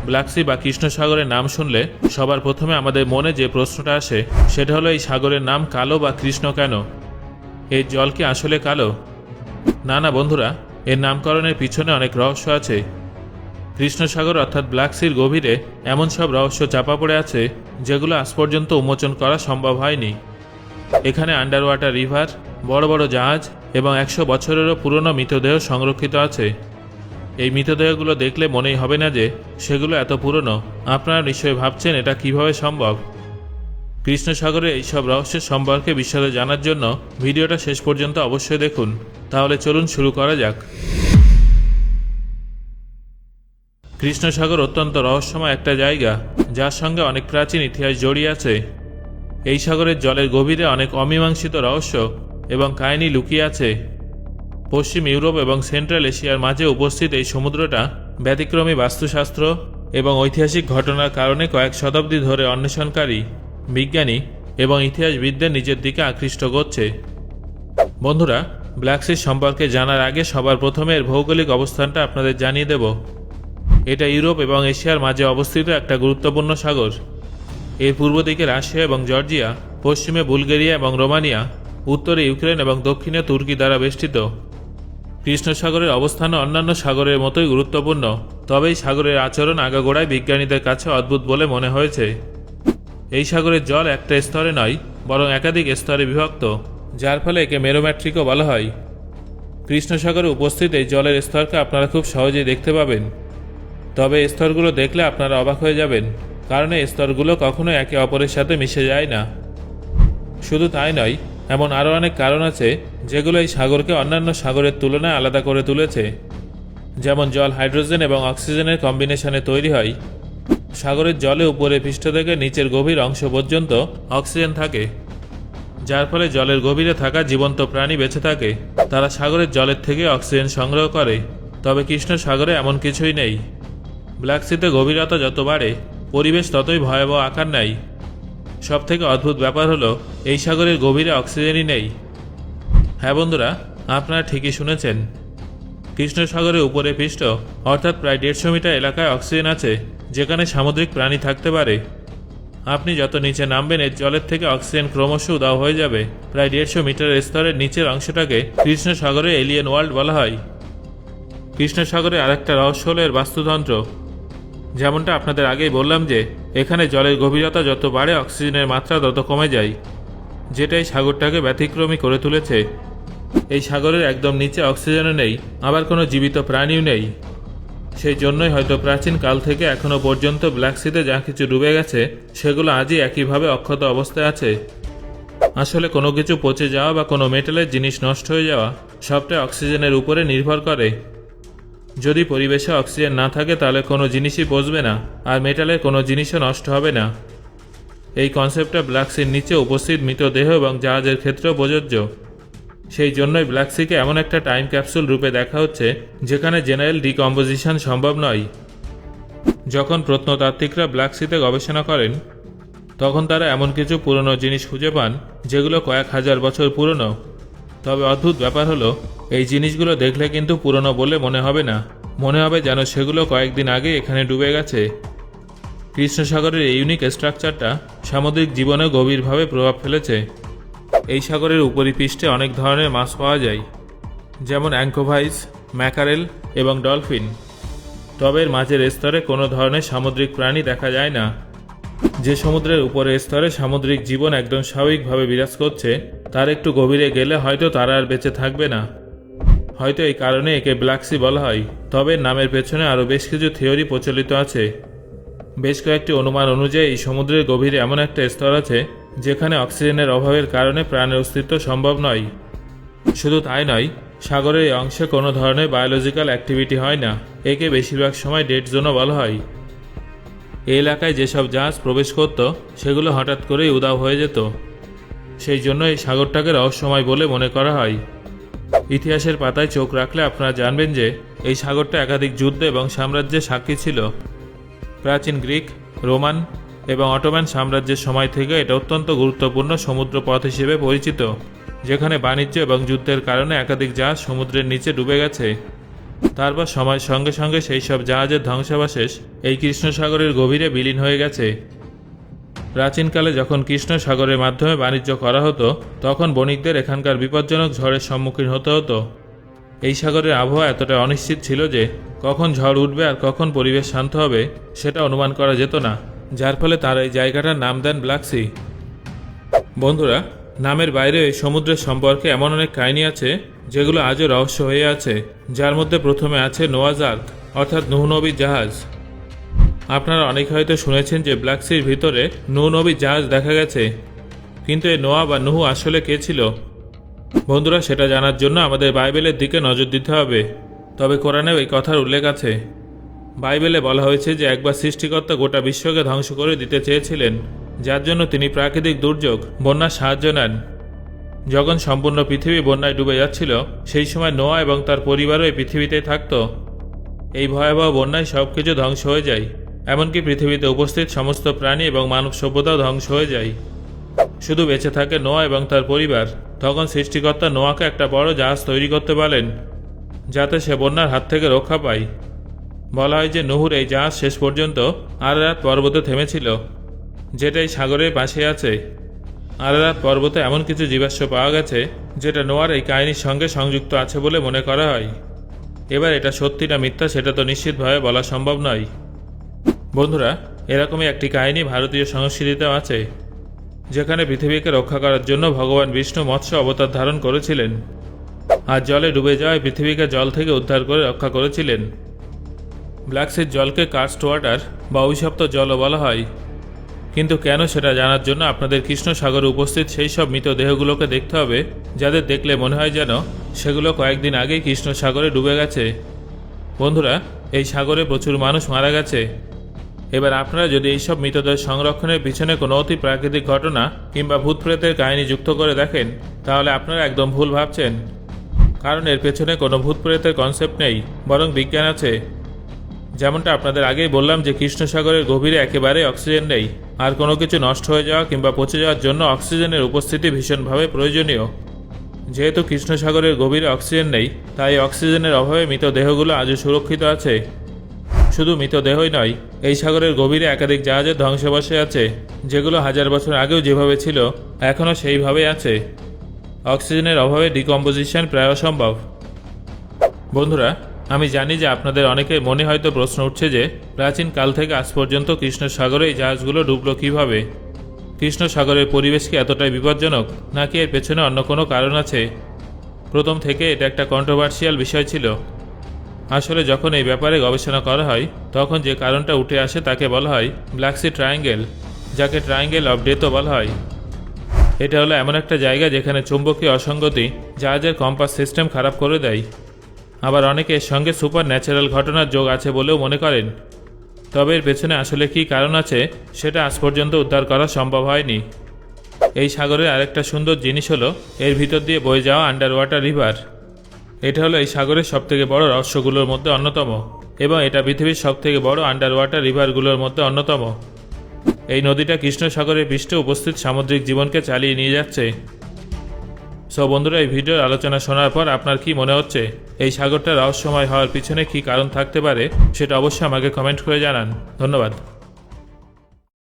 Black C বা কৃষ্ণ সাগরের নাম শুনলে সবার প্রথমে আমাদের মনে যে প্রশ্নটা আসে সেটা হলো এই সাগরের নাম কালো বা কৃষ্ণ কেন? এই জল কি আসলে কালো? না বন্ধুরা, এর নামকরণের পিছনে অনেক রহস্য আছে। কৃষ্ণ সাগর অর্থাৎ ব্ল্যাক সির গভীরে এমন সব রহস্য চাপা পড়ে আছে যেগুলো আজ পর্যন্ত উন্মোচন করা সম্ভব হয়নি। এখানে আন্ডার ওয়াটার রিভার, বড় বড় জাহাজ এবং 100 বছরেরও পুরনো মৃতদেহ সংরক্ষিত আছে। এই মৃতদেহগুলো দেখলে মনেই হবে না যে সেগুলো এত পুরনো। আপনারা নিশ্চয়ই ভাবছেন এটা কিভাবে সম্ভব। কৃষ্ণ সাগরের এইসব রহস্যের সম্পর্কে বিশদে জানার জন্য ভিডিওটা শেষ পর্যন্ত অবশ্যই দেখুন। তাহলে চলুন শুরু করা যাক। কৃষ্ণ সাগর অত্যন্ত রহস্যময় একটা জায়গা, যার সঙ্গে অনেক প্রাচীন ইতিহাস জড়িয়ে আছে। এই সাগরের জলের গভীরে অনেক অমীমাংসিত রহস্য এবং কাহিনী লুকিয়ে আছে। পশ্চিম ইউরোপ এবং সেন্ট্রাল এশিয়ার মাঝে উপস্থিত এই সমুদ্রটা ব্যতিক্রমী বাস্তুশাস্ত্র এবং ঐতিহাসিক ঘটনার কারণে কয়েক শতাব্দী ধরে অন্বেষণকারী, বিজ্ঞানী এবং ইতিহাসবিদদের নিজের দিকে আকৃষ্ট করছে। বন্ধুরা, ব্ল্যাক সি সম্পর্কে জানার আগে সবার প্রথমে এর ভৌগোলিক অবস্থানটা আপনাদের জানিয়ে দেব। এটা ইউরোপ এবং এশিয়ার মাঝে অবস্থিত একটা গুরুত্বপূর্ণ সাগর। এর পূর্ব দিকে রাশিয়া এবং জর্জিয়া, পশ্চিমে বুলগেরিয়া এবং রোমানিয়া, উত্তরে ইউক্রেন এবং দক্ষিণে তুর্কি দ্বারা বেষ্টিত। কৃষ্ণ সাগরের অবস্থানও অন্যান্য সাগরের মতোই গুরুত্বপূর্ণ, তবে এই সাগরের আচরণ আগাগোড়ায় বিজ্ঞানীদের কাছে অদ্ভুত বলে মনে হয়েছে। এই সাগরের জল একটা স্তরে নয়, বরং একাধিক স্তরে বিভক্ত, যার ফলে একে মেরোম্যাট্রিকও বলা হয়। কৃষ্ণ সাগরে উপস্থিত এই জলের স্তরকে আপনারা খুব সহজেই দেখতে পাবেন। তবে এই স্তরগুলো দেখলে আপনারা অবাক হয়ে যাবেন, কারণ এই স্তরগুলো কখনো একে অপরের সাথে মিশে যায় না। শুধু তাই নয়, এমন আরও অনেক কারণ আছে যেগুলো এই সাগরকে অন্যান্য সাগরের তুলনায় আলাদা করে তুলেছে। যেমন জল হাইড্রোজেন এবং অক্সিজেনের কম্বিনেশনে তৈরি হয়। সাগরের জলে উপরে পৃষ্ঠ থেকে নিচের গভীর অংশ পর্যন্ত অক্সিজেন থাকে, যার ফলে জলের গভীরে থাকা জীবন্ত প্রাণী বেঁচে থাকে। তারা সাগরের জলের থেকে অক্সিজেন সংগ্রহ করে। তবে কৃষ্ণ সাগরে এমন কিছুই নেই। ব্ল্যাক সিতে গভীরতা যত বাড়ে, পরিবেশ ততই ভয়াবহ আকার নেয়। সবথেকে অদ্ভুত ব্যাপার হলো এই সাগরের গভীরে অক্সিজেনই নেই। হ্যাঁ বন্ধুরা, আপনারা ঠিকই শুনেছেন। কৃষ্ণ সাগরের উপরে পৃষ্ঠ অর্থাৎ প্রায় 150 মিটার এলাকায় অক্সিজেন আছে, যেখানে সামুদ্রিক প্রাণী থাকতে পারে। আপনি যত নিচে নামবেন এর জলের থেকে অক্সিজেন ক্রমশ উধাও হয়ে যাবে। প্রায় 150 মিটারের স্তরের নিচের অংশটাকে কৃষ্ণ সাগরের এলিয়েন ওয়ার্ল্ড বলা হয়। কৃষ্ণ সাগরের আরেকটা রহস্য হলো এর বাস্তুতন্ত্র। যেমনটা আপনাদের আগেই বললাম যে এখানে জলের গভীরতা যত বাড়ে অক্সিজেনের মাত্রা তত কমে যায়, যেটা এই সাগরটাকে ব্যতিক্রমী করে তুলেছে। এই সাগরের একদম নিচে অক্সিজেনও নেই, আবার কোনো জীবিত প্রাণীও নেই। সেই জন্যই হয়তো প্রাচীন কাল থেকে এখনও পর্যন্ত ব্ল্যাক সিতে যা কিছু ডুবে গেছে সেগুলো আজই একইভাবে অক্ষত অবস্থায় আছে। আসলে কোনো কিছু পচে যাওয়া বা কোনো মেটালের জিনিস নষ্ট হয়ে যাওয়া সবটাই অক্সিজেনের উপরে নির্ভর করে। যদি পরিবেশে অক্সিজেন না থাকে তাহলে কোনো জিনিসই পচবে না, আর মেটালের কোনো জিনিসও নষ্ট হবে না। এই কনসেপ্টটা ব্ল্যাক সির নিচে উপস্থিত মৃতদেহ এবং জাহাজের ক্ষেত্রেও প্রযোজ্য। সেই জন্যই ব্ল্যাক সিকে এমন একটা টাইম ক্যাপসুল রূপে দেখা হচ্ছে যেখানে জেনারেল ডিকম্পোজিশন সম্ভব নয়। যখন প্রত্নতাত্ত্বিকরা ব্ল্যাক সিতে গবেষণা করেন তখন তারা এমন কিছু পুরনো জিনিস খুঁজে পান যেগুলো কয়েক হাজার বছর পুরনো। তবে অদ্ভুত ব্যাপার হলো এই জিনিসগুলো দেখলে কিন্তু পুরনো বলে মনে হবে না, মনে হবে যেন সেগুলো কয়েকদিন আগে এখানে ডুবে গেছে। কৃষ্ণ সাগরের এই ইউনিক স্ট্রাকচারটা সামুদ্রিক জীবনে গভীরভাবে প্রভাব ফেলেছে। এই সাগরের উপরিপৃষ্ঠে অনেক ধরনের মাছ পাওয়া যায়, যেমন অ্যাঙ্কোভাইস, ম্যাকারেল এবং ডলফিন। তবে এর মাঝের স্তরে কোনো ধরনের সামুদ্রিক প্রাণী দেখা যায় না। যে সমুদ্রের উপরের স্তরে সামুদ্রিক জীবন একদম স্বাভাবিকভাবে বিরাজ করছে, তার একটু গভীরে গেলে হয়তো তারা আর বেঁচে থাকবে না। হয়তো এই কারণে একে ব্ল্যাক সি বলা হয়। তবে নামের পেছনে আরও বেশ কিছু থিওরি প্রচলিত আছে। বেশ কয়েকটি অনুমান অনুযায়ী এই সমুদ্রের গভীরে এমন একটা স্তর আছে যেখানে অক্সিজেনের অভাবের কারণে প্রাণের অস্তিত্ব সম্ভব নয়। শুধু তাই নয়, সাগরের এই অংশে কোনো ধরনের বায়োলজিক্যাল অ্যাক্টিভিটি হয় না। একে বেশিরভাগ সময় ডেড জোনও বলা হয়। এই এলাকায় যেসব জাহাজ প্রবেশ করত সেগুলো হঠাৎ করেই উধাও হয়ে যেত। সেই জন্য এই সাগরটাকে রহস্যময় বলে মনে করা হয়। ইতিহাসের পাতায় চোখ রাখলে আপনারা জানবেন যে এই সাগরটা একাধিক যুদ্ধ এবং সাম্রাজ্যের সাক্ষী ছিল। প্রাচীন গ্রিক, রোমান এবং অটোম্যান সাম্রাজ্যের সময় থেকে এটা অত্যন্ত গুরুত্বপূর্ণ সমুদ্র পথ হিসেবে পরিচিত, যেখানে বাণিজ্য এবং যুদ্ধের কারণে একাধিক জাহাজ সমুদ্রের নিচে ডুবে গেছে। তারপর সময়ের সঙ্গে সঙ্গে সেই সব জাহাজের ধ্বংসাবশেষ এই কৃষ্ণ সাগরের গভীরে বিলীন হয়ে গেছে। প্রাচীনকালে যখন কৃষ্ণ সাগরের মাধ্যমে বাণিজ্য করা হতো তখন বণিকদের এখানকার বিপজ্জনক ঝড়ের সম্মুখীন হতে হতো। এই সাগরের আবহাওয়া এতটা অনিশ্চিত ছিল যে কখন ঝড় উঠবে আর কখন পরিবেশ শান্ত হবে সেটা অনুমান করা যেত না, যার ফলে তারা এই জায়গাটার নাম দেন ব্ল্যাক সি। বন্ধুরা, নামের বাইরে এই সমুদ্রের সম্পর্কে এমন অনেক কাহিনী আছে যেগুলো আজও রহস্য হয়ে আছে, যার মধ্যে প্রথমে আছে নোয়াজ আর্ক অর্থাৎ নূহ নবীর জাহাজ। আপনারা অনেকে হয়তো শুনেছেন যে ব্ল্যাক সির ভিতরে নূহ নবীর জাহাজ দেখা গেছে, কিন্তু এই নোয়া বা নূহ আসলে কে ছিল? বন্ধুরা, সেটা জানার জন্য আমাদের বাইবেলের দিকে নজর দিতে হবে। তবে কোরআনেও এই কথার উল্লেখ আছে। বাইবেলে বলা হয়েছে যে একবার সৃষ্টিকর্তা গোটা বিশ্বকে ধ্বংস করে দিতে চেয়েছিলেন, যার জন্য তিনি প্রাকৃতিক দুর্যোগ বন্যার সাহায্য নেন। যখন সম্পূর্ণ পৃথিবী বন্যায় ডুবে যাচ্ছিল সেই সময় নোয়া এবং তার পরিবারও এই পৃথিবীতেই থাকত। এই ভয়াবহ বন্যায় সব কিছু ধ্বংস হয়ে যায়, এমনকি পৃথিবীতে উপস্থিত সমস্ত প্রাণী এবং মানব সভ্যতাও ধ্বংস হয়ে যায়। শুধু বেঁচে থাকে নোয়া এবং তার পরিবার। তখন সৃষ্টিকর্তা নোয়াকে একটা বড় জাহাজ তৈরি করতে বলেন, যাতে সে বন্যার হাত থেকে রক্ষা পায়। বলা হয় যে নূহর এই জাহাজ শেষ পর্যন্ত আরারাত পর্বতে থেমেছিল, যেটা এই সাগরের পাশে আছে। আরারাত পর্বতে এমন কিছু জীবাশ্ম পাওয়া গেছে যেটা নোয়ার এই কাহিনীর সঙ্গে সংযুক্ত আছে বলে মনে করা হয়। এবার এটা সত্যি না মিথ্যা সেটা তো নিশ্চিতভাবে বলা সম্ভব নয়। বন্ধুরা, এরকমই একটি কাহিনী ভারতীয় সংস্কৃতিতেও আছে, যেখানে পৃথিবীকে রক্ষা করার জন্য ভগবান বিষ্ণু মৎস্য অবতার ধারণ করেছিলেন আর জলে ডুবে যাওয়ায় পৃথিবীকে জল থেকে উদ্ধার করে রক্ষা করেছিলেন। ব্ল্যাক সির জলকে কাস্ট ওয়াটার বা অভিশপ্ত জলও বলা হয়। কিন্তু কেন সেটা জানার জন্য আপনাদের কৃষ্ণ সাগরে উপস্থিত সেই সব মৃতদেহগুলোকে দেখতে হবে, যাদের দেখলে মনে হয় যেন সেগুলো কয়েকদিন আগেই কৃষ্ণ সাগরে ডুবে গেছে। বন্ধুরা, এই সাগরে প্রচুর মানুষ মারা গেছে। এবার আপনারা যদি এইসব মৃতদেহ সংরক্ষণের পিছনে কোনো অতি প্রাকৃতিক ঘটনা কিংবা ভূতপ্রেতের কাহিনী যুক্ত করে দেখেন, তাহলে আপনারা একদম ভুল ভাবছেন। কারণ এর পেছনে কোনো ভূতপ্রেতের কনসেপ্ট নেই, বরং বিজ্ঞান আছে। যেমনটা আপনাদের আগেই বললাম যে কৃষ্ণ সাগরের গভীরে একেবারেই অক্সিজেন নেই, আর কোনো কিছু নষ্ট হয়ে যাওয়া কিংবা পচে যাওয়ার জন্য অক্সিজেনের উপস্থিতি ভীষণভাবে প্রয়োজনীয়। যেহেতু কৃষ্ণ সাগরের গভীরে অক্সিজেন নেই, তাই অক্সিজেনের অভাবে মৃতদেহগুলো আজও সুরক্ষিত আছে। শুধু মৃতদেহই নয়, এই সাগরের গভীরে একাধিক জাহাজের ধ্বংসাবশেষ আছে, যেগুলো হাজার বছর আগেও যেভাবে ছিল এখনও সেইভাবেই আছে। অক্সিজেনের অভাবে ডিকম্পোজিশন প্রায় অসম্ভব। বন্ধুরা, আমি জানি যে আপনাদের অনেকের মনে হয়তো প্রশ্ন উঠছে যে প্রাচীন কাল থেকে আজ পর্যন্ত কৃষ্ণ সাগরে এই জাহাজগুলো ডুবলো কীভাবে? কৃষ্ণ সাগরের পরিবেশ কি এতটাই বিপজ্জনক, নাকি এর পেছনে অন্য কোনো কারণ আছে? প্রথম থেকে এটা একটা কন্ট্রোভার্সিয়াল বিষয় ছিল। আসলে যখন এই ব্যাপারে গবেষণা করা হয় তখন যে কারণটা উঠে আসে তাকে বলা হয় ব্ল্যাক সি ট্রায়াঙ্গেল, যাকে ট্রায়াঙ্গেল অফ ডেথও বলা হয়। এটা হলো এমন একটা জায়গা যেখানে চুম্বকীয় অসঙ্গতি জাহাজের কম্পাস সিস্টেম খারাপ করে দেয়। আবার অনেকে এর সঙ্গে সুপার ন্যাচারাল ঘটনার যোগ আছে বলেও মনে করেন। তবে এর পেছনে আসলে কী কারণ আছে সেটা আজ পর্যন্ত উদ্ধার করা সম্ভব হয়নি। এই সাগরের আরেকটা সুন্দর জিনিস হলো এর ভিতর দিয়ে বয়ে যাওয়া আন্ডার ওয়াটার রিভার। এটা হলো এই সাগরের সবথেকে বড় রহস্যগুলোর মধ্যে অন্যতম, এবং এটা পৃথিবীর সবথেকে বড় আন্ডার ওয়াটার রিভারগুলোর মধ্যে অন্যতম। এই নদীটা কৃষ্ণ সাগরের পৃষ্ঠে উপস্থিত সামুদ্রিক জীবনকে চালিয়ে নিয়ে যাচ্ছে। সো বন্ধুরা, এই ভিডিওর আলোচনা শোনার পর আপনার কি মনে হচ্ছে? এই সাগরটা রহস্যময় হওয়ার পিছনে কী কারণ থাকতে পারে সেটা অবশ্যই আমাকে কমেন্ট করে জানান। ধন্যবাদ।